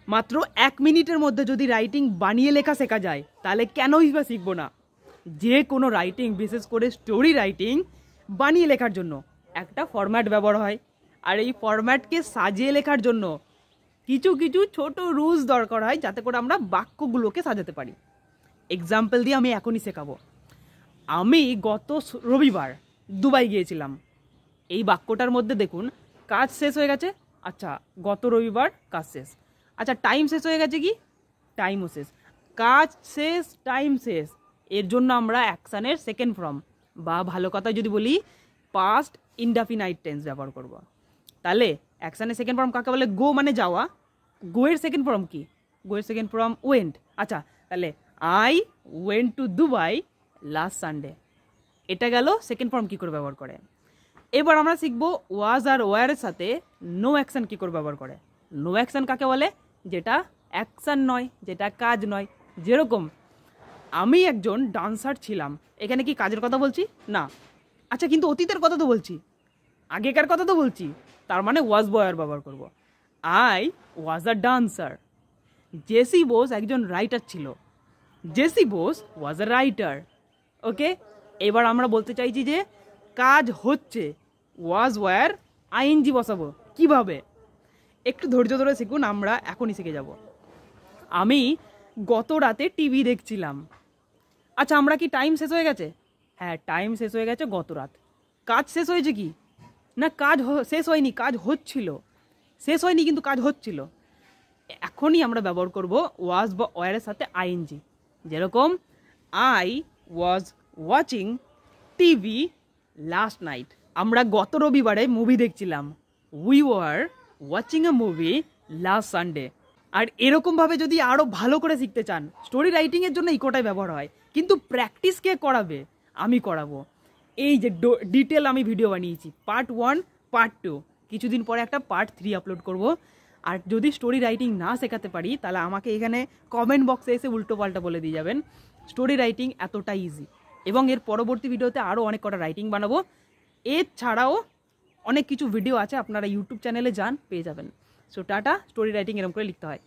মাত্র 1 মিনিটের মধ্যে যদি রাইটিং বানিয়ে লেখা শেখা যায় তাহলে কেনই বা শিখবো না। যে কোনো রাইটিং, বিশেষ করে স্টোরি রাইটিং বানিয়ে লেখার জন্য একটা ফরম্যাট ব্যবহার হয়, আর এই ফরম্যাটকে সাজিয়ে লেখার জন্য কিছু কিছু ছোট রুলস দরকার হয় যাতে করে আমরা বাক্যগুলোকে সাজাতে পারি। এক্সাম্পল দিয়ে আমি এখনই শেখাবো। আমি গত রবিবার দুবাই গিয়েছিলাম। এই বাক্যটার মধ্যে দেখুন, কাজ শেষ হয়ে গেছে, আচ্ছা গত রবিবার কাজ শেষ, আচ্ছা টাইম শেষ হয়ে গেছে, কি টাইমও শেষ, কাজ শেষ টাইম শেষ, এর জন্য আমরা অ্যাকশানের সেকেন্ড ফর্ম বা ভালো কথা যদি বলি পাস্ট ইনডেফিনাইট টেন্স ব্যবহার করব। তাহলে অ্যাকশানের সেকেন্ড ফর্ম কাকে বলে? গো মানে যাওয়া, গো এর সেকেন্ড ফর্ম কি? গো এর সেকেন্ড ফর্ম ওয়েন্ট। আচ্ছা তাহলে I went to Dubai last Sunday, এটা গেল সেকেন্ড ফর্ম কী করে ব্যবহার করে। এবার আমরা শিখবো ওয়াজ আর ওয়ারের সাথে নো অ্যাকশান কী করে ব্যবহার করে। নো অ্যাকশান কাকে বলে? যেটা অ্যাকশান নয়, যেটা কাজ নয়। যেরকম আমি একজন ডান্সার ছিলাম, এখানে কি কাজের কথা বলছি? না। আচ্ছা কিন্তু অতীতের কথা তো বলছি, আগেকার কথা তো বলছি, তার মানে ওয়াজ বয়ার ব্যবহার করব। I was a dancer. J C Bose একজন রাইটার ছিল, J C Bose was a writer. Okay, এবার আমরা বলতে চাইছি যে কাজ হচ্ছে, ওয়াজ ওয়ার আইএনজি বসাবো। কিভাবে? একটু ধৈর্য ধরে শিখুন, আমরা এখনই শিখে যাব। আমি গত রাতে টিভি দেখছিলাম। আচ্ছা আমরা কি টাইম শেষ হয়ে গেছে? হ্যাঁ টাইম শেষ হয়ে গেছে গত রাত। কাজ শেষ হয়েছে কি? না কাজ শেষ হয়নি, কাজ হচ্ছিল। শেষ হয়নি কিন্তু কাজ হচ্ছিল। এখনই আমরা ব্যবহার করব ওয়াজ বা ওয়ারের সাথে আইএনজি। যেরকম I was watching TV last night. আমরা গত রবিবারে মুভি দেখছিলাম। We were watching a movie last Sunday. আর এরকমভাবে যদি আরও ভালো করে শিখতে চান, স্টোরি রাইটিংয়ের জন্য ইকোটাই ব্যবহার হয়, কিন্তু প্র্যাকটিস কে করাবে? আমি করাবো। এই যে ডিটেল আমি ভিডিও বানিয়েছি, পার্ট 1 পার্ট 2, কিছুদিন পরে একটা পার্ট 3 আপলোড করব। আর যদি স্টোরি রাইটিং না শেখাতে পারি তাহলে আমাকে এখানে কমেন্ট বক্সে এসে উল্টো পাল্টা বলে দিয়ে যাবেন। স্টোরি রাইটিং এতটা ইজি, এবং এর পরবর্তী ভিডিওতে আরও অনেক কটা রাইটিং বানাবো। এছাড়াও অনেক কিছু ভিডিও আছে, আপনারা ইউটিউব চ্যানেলে যান পেয়ে যাবেন। So tata. স্টোরি রাইটিং এরকম করে লিখতে হয়।